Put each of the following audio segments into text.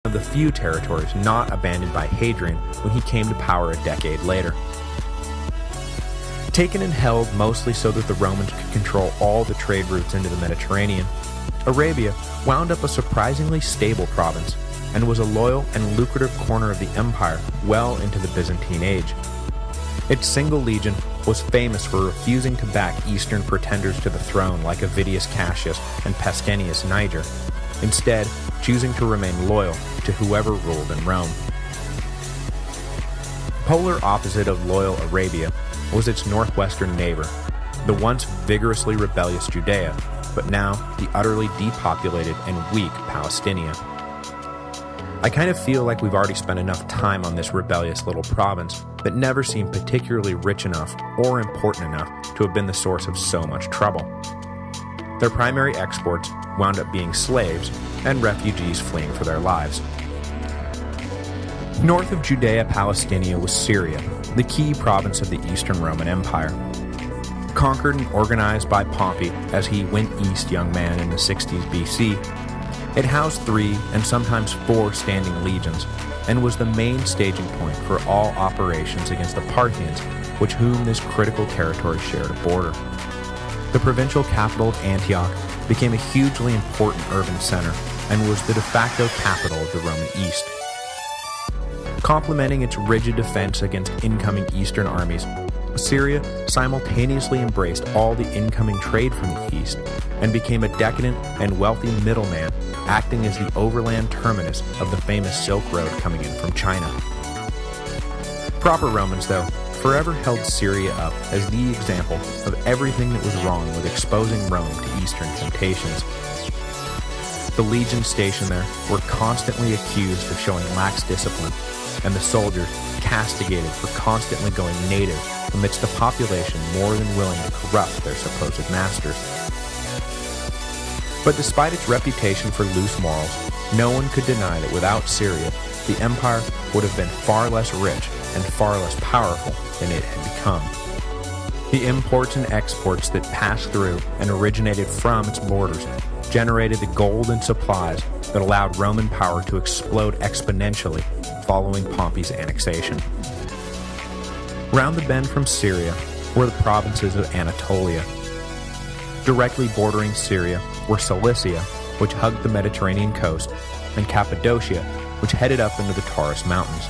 of the few territories not abandoned by Hadrian when he came to power a decade later. Taken and held mostly so that the Romans could control all the trade routes into the Mediterranean, Arabia wound up a surprisingly stable province and was a loyal and lucrative corner of the empire well into the Byzantine Age. Its single legion was famous for refusing to back eastern pretenders to the throne like Avidius Cassius and Pescennius Niger, instead choosing to remain loyal to whoever ruled in Rome. Polar opposite of loyal Arabia was its northwestern neighbor, the once vigorously rebellious Judea, but now the utterly depopulated and weak Palestinia. I kind of feel like we've already spent enough time on this rebellious little province that never seemed particularly rich enough or important enough to have been the source of so much trouble. Their primary exports wound up being slaves and refugees fleeing for their lives. North of Judea-Palestinia was Syria, the key province of the Eastern Roman Empire. Conquered and organized by Pompey as he went east young man in the 60s BC, it housed 3 and sometimes 4 standing legions, and was the main staging point for all operations against the Parthians, with whom this critical territory shared a border. The provincial capital of Antioch became a hugely important urban center, and was the de facto capital of the Roman East. Complementing its rigid defense against incoming eastern armies, Syria simultaneously embraced all the incoming trade from the east, and became a decadent and wealthy middleman, acting as the overland terminus of the famous Silk Road coming in from China. Proper Romans, though, forever held Syria up as the example of everything that was wrong with exposing Rome to eastern temptations. The legions stationed there were constantly accused of showing lax discipline, and the soldiers castigated for constantly going native amidst a population more than willing to corrupt their supposed masters. But despite its reputation for loose morals, no one could deny that without Syria, the empire would have been far less rich and far less powerful than it had become. The imports and exports that passed through and originated from its borders generated the gold and supplies that allowed Roman power to explode exponentially following Pompey's annexation. Round the bend from Syria were the provinces of Anatolia. Directly bordering Syria were Cilicia, which hugged the Mediterranean coast, and Cappadocia, which headed up into the Taurus Mountains.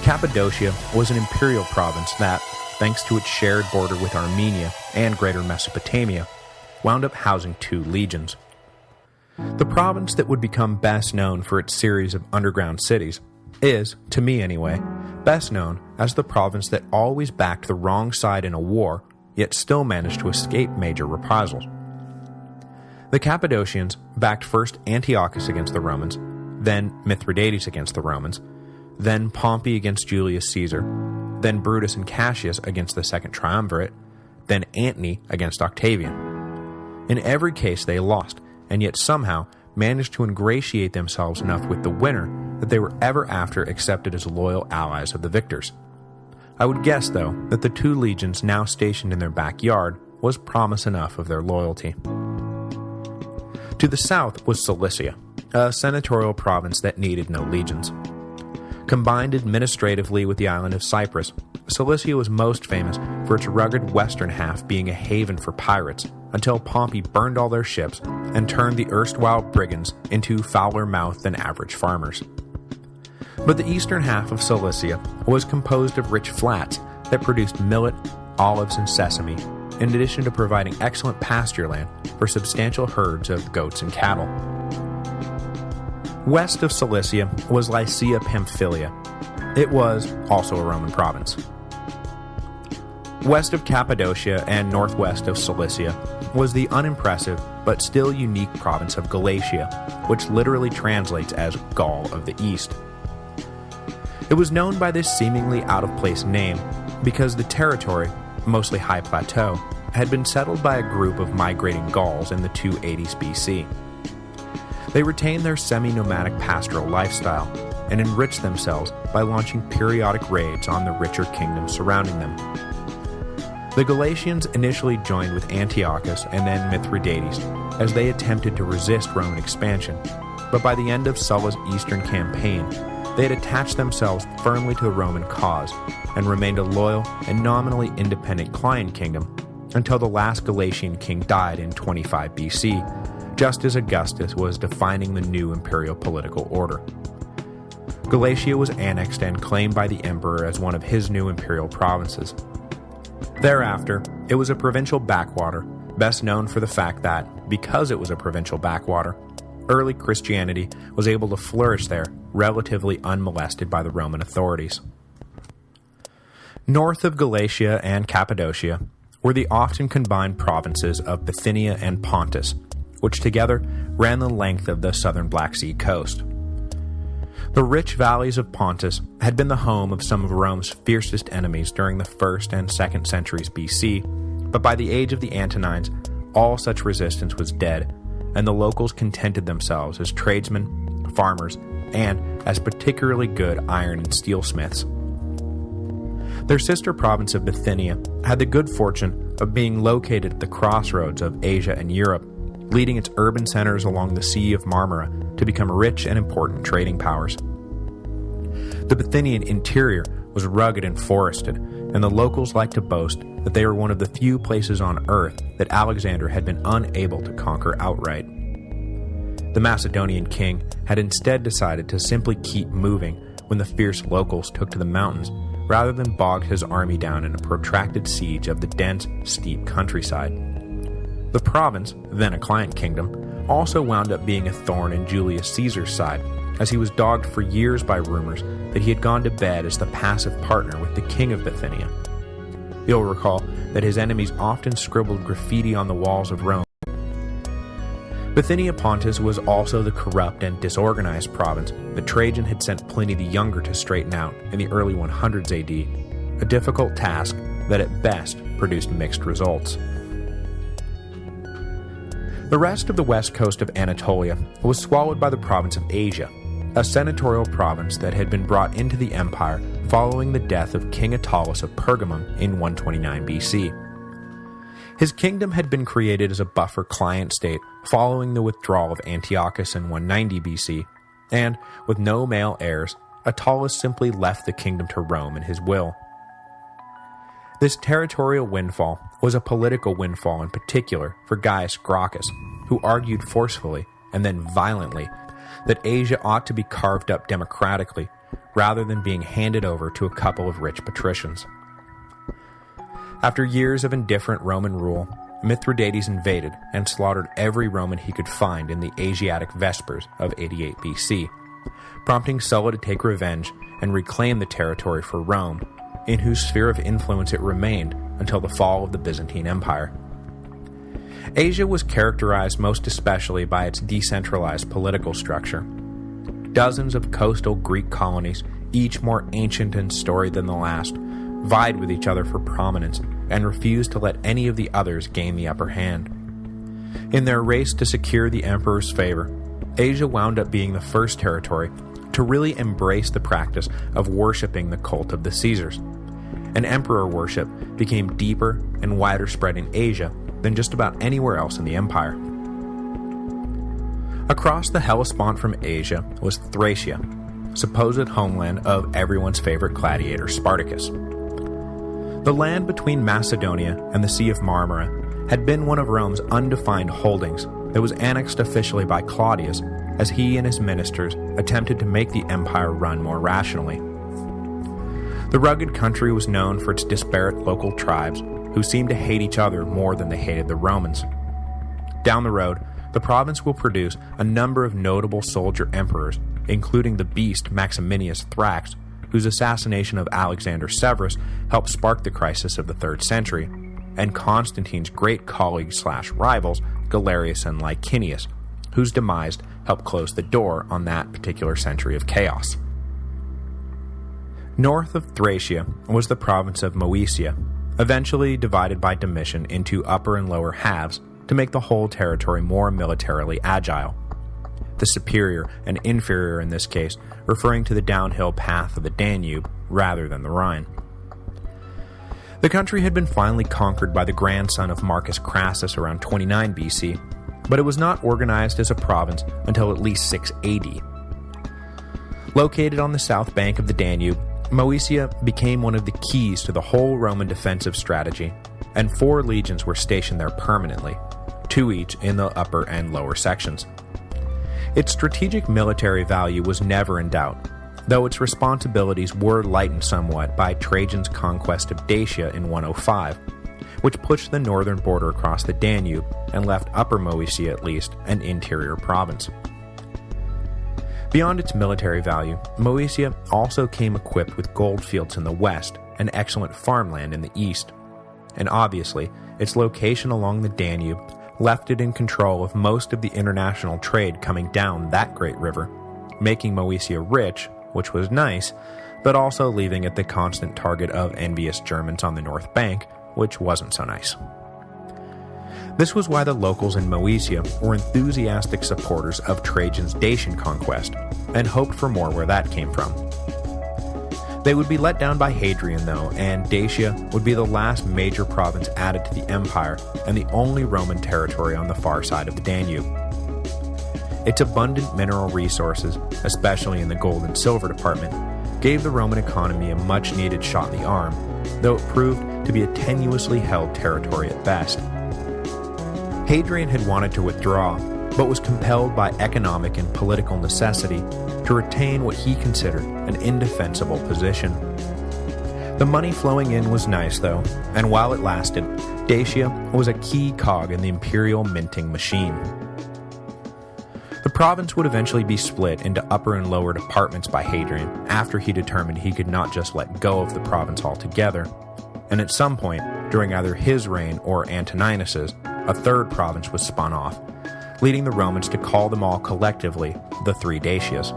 Cappadocia was an imperial province that, thanks to its shared border with Armenia and Greater Mesopotamia, wound up housing 2 legions. The province that would become best known for its series of underground cities is, to me anyway, best known as the province that always backed the wrong side in a war, yet still managed to escape major reprisals. The Cappadocians backed first Antiochus against the Romans, then Mithridates against the Romans, then Pompey against Julius Caesar, then Brutus and Cassius against the Second Triumvirate, then Antony against Octavian. In every case they lost, and yet somehow managed to ingratiate themselves enough with the winner that they were ever after accepted as loyal allies of the victors. I would guess, though, that the 2 legions now stationed in their backyard was promise enough of their loyalty. To the south was Cilicia, a senatorial province that needed no legions. Combined administratively with the island of Cyprus, Cilicia was most famous for its rugged western half being a haven for pirates, until Pompey burned all their ships and turned the erstwhile brigands into fouler-mouthed than average farmers. But the eastern half of Cilicia was composed of rich flats that produced millet, olives, and sesame, in addition to providing excellent pasture land for substantial herds of goats and cattle. West of Cilicia was Lycia Pamphylia. It was also a Roman province. West of Cappadocia and northwest of Cilicia was the unimpressive but still unique province of Galatia, which literally translates as Gaul of the East. It was known by this seemingly out-of-place name because the territory, mostly high plateau, had been settled by a group of migrating Gauls in the 280s BC. They retained their semi-nomadic pastoral lifestyle and enriched themselves by launching periodic raids on the richer kingdoms surrounding them. The Galatians initially joined with Antiochus and then Mithridates as they attempted to resist Roman expansion, but by the end of Sulla's eastern campaign, they had attached themselves firmly to the Roman cause and remained a loyal and nominally independent client kingdom until the last Galatian king died in 25 BC, just as Augustus was defining the new imperial political order. Galatia was annexed and claimed by the emperor as one of his new imperial provinces. Thereafter, it was a provincial backwater, best known for the fact that, because it was a provincial backwater, early Christianity was able to flourish there relatively unmolested by the Roman authorities. North of Galatia and Cappadocia were the often combined provinces of Bithynia and Pontus, which together ran the length of the southern Black Sea coast. The rich valleys of Pontus had been the home of some of Rome's fiercest enemies during the 1st and 2nd centuries BC, but by the age of the Antonines, all such resistance was dead, and the locals contented themselves as tradesmen, farmers, and as particularly good iron and steel smiths. Their sister province of Bithynia had the good fortune of being located at the crossroads of Asia and Europe, leading its urban centers along the Sea of Marmara to become rich and important trading powers. The Bithynian interior was rugged and forested, and the locals liked to boast that they were one of the few places on Earth that Alexander had been unable to conquer outright. The Macedonian king had instead decided to simply keep moving when the fierce locals took to the mountains, rather than bog his army down in a protracted siege of the dense, steep countryside. The province, then a client kingdom, also wound up being a thorn in Julius Caesar's side, as he was dogged for years by rumors that he had gone to bed as the passive partner with the king of Bithynia. You'll recall that his enemies often scribbled graffiti on the walls of Rome. Bithynia Pontus was also the corrupt and disorganized province that Trajan had sent Pliny the Younger to straighten out in the early 100s AD, a difficult task that at best produced mixed results. The rest of the west coast of Anatolia was swallowed by the province of Asia, a senatorial province that had been brought into the empire following the death of King Attalus of Pergamum in 129 BC. His kingdom had been created as a buffer client state following the withdrawal of Antiochus in 190 BC, and, with no male heirs, Attalus simply left the kingdom to Rome in his will. This territorial windfall was a political windfall in particular for Gaius Gracchus, who argued forcefully, and then violently, that Asia ought to be carved up democratically, rather than being handed over to a couple of rich patricians. After years of indifferent Roman rule, Mithridates invaded and slaughtered every Roman he could find in the Asiatic Vespers of 88 BC, prompting Sulla to take revenge and reclaim the territory for Rome, in whose sphere of influence it remained until the fall of the Byzantine Empire. Asia was characterized most especially by its decentralized political structure. Dozens of coastal Greek colonies, each more ancient and storied than the last, vied with each other for prominence and refused to let any of the others gain the upper hand. In their race to secure the emperor's favor, Asia wound up being the first territory to really embrace the practice of worshipping the cult of the Caesars, and emperor worship became deeper and wider spread in Asia than just about anywhere else in the empire. Across the Hellespont from Asia was Thracia, supposed homeland of everyone's favorite gladiator Spartacus. The land between Macedonia and the Sea of Marmara had been one of Rome's undefined holdings that was annexed officially by Claudius as he and his ministers attempted to make the empire run more rationally. The rugged country was known for its disparate local tribes who seemed to hate each other more than they hated the Romans. Down the road, the province will produce a number of notable soldier emperors, including the beast Maximinius Thrax, whose assassination of Alexander Severus helped spark the crisis of the 3rd century, and Constantine's great colleagues/rivals Galerius and Licinius, whose demise helped close the door on that particular century of chaos. North of Thracia was the province of Moesia, eventually divided by Domitian into upper and lower halves to make the whole territory more militarily agile. The superior and inferior in this case referring to the downhill path of the Danube rather than the Rhine. The country had been finally conquered by the grandson of Marcus Crassus around 29 BC, but it was not organized as a province until at least 680. Located on the south bank of the Danube, Moesia became one of the keys to the whole Roman defensive strategy, and 4 legions were stationed there permanently, 2 each in the upper and lower sections. Its strategic military value was never in doubt, though its responsibilities were lightened somewhat by Trajan's conquest of Dacia in 105, which pushed the northern border across the Danube and left Upper Moesia at least an interior province. Beyond its military value, Moesia also came equipped with gold fields in the west and excellent farmland in the east, and obviously, its location along the Danube left it in control of most of the international trade coming down that great river, making Moesia rich, which was nice, but also leaving it the constant target of envious Germans on the north bank, which wasn't so nice. This was why the locals in Moesia were enthusiastic supporters of Trajan's Dacian conquest, and hoped for more where that came from. They would be let down by Hadrian, though, and Dacia would be the last major province added to the empire and the only Roman territory on the far side of the Danube. Its abundant mineral resources, especially in the gold and silver department, gave the Roman economy a much-needed shot in the arm, though it proved to be a tenuously held territory at best. Hadrian had wanted to withdraw, but was compelled by economic and political necessity to retain what he considered an indefensible position. The money flowing in was nice, though, and while it lasted, Dacia was a key cog in the imperial minting machine. The province would eventually be split into upper and lower departments by Hadrian after he determined he could not just let go of the province altogether, and at some point, during either his reign or Antoninus's, a third province was spun off, leading the Romans to call them all collectively the Three Dacias.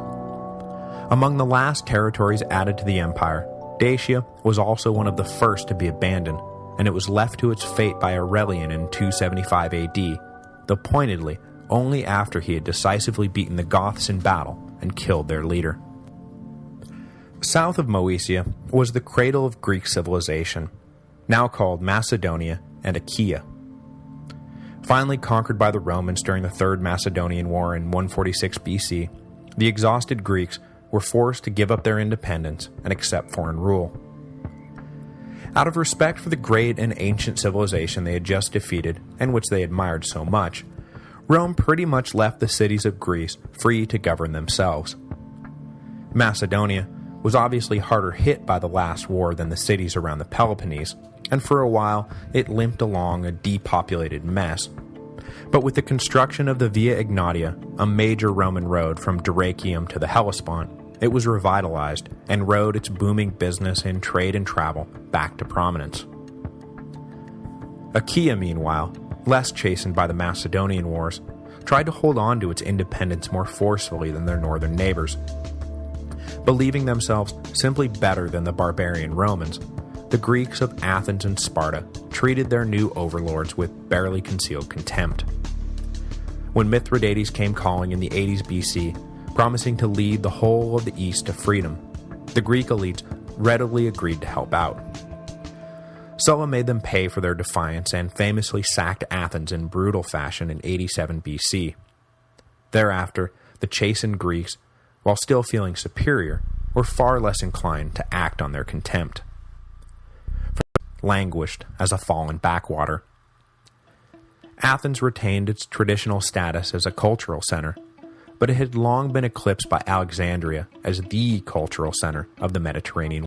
Among the last territories added to the empire, Dacia was also one of the first to be abandoned, and it was left to its fate by Aurelian in 275 AD, though pointedly only after he had decisively beaten the Goths in battle and killed their leader. South of Moesia was the cradle of Greek civilization, now called Macedonia and Achaia. Finally conquered by the Romans during the Third Macedonian War in 146 BC, the exhausted Greeks were forced to give up their independence and accept foreign rule. Out of respect for the great and ancient civilization they had just defeated, and which they admired so much, Rome pretty much left the cities of Greece free to govern themselves. Macedonia was obviously harder hit by the last war than the cities around the Peloponnese, and for a while it limped along a depopulated mess. But with the construction of the Via Egnatia, a major Roman road from Dyrrhachium to the Hellespont, it was revitalized and rode its booming business in trade and travel back to prominence. Achaia, meanwhile, less chastened by the Macedonian Wars, tried to hold on to its independence more forcefully than their northern neighbors. Believing themselves simply better than the barbarian Romans, the Greeks of Athens and Sparta treated their new overlords with barely concealed contempt. When Mithridates came calling in the 80s BC, promising to lead the whole of the East to freedom, the Greek elites readily agreed to help out. Sulla made them pay for their defiance and famously sacked Athens in brutal fashion in 87 BC. Thereafter, the chastened Greeks, while still feeling superior, were far less inclined to act on their contempt. Languished as a fallen backwater. Athens retained its traditional status as a cultural center, but it had long been eclipsed by Alexandria as the cultural center of the Mediterranean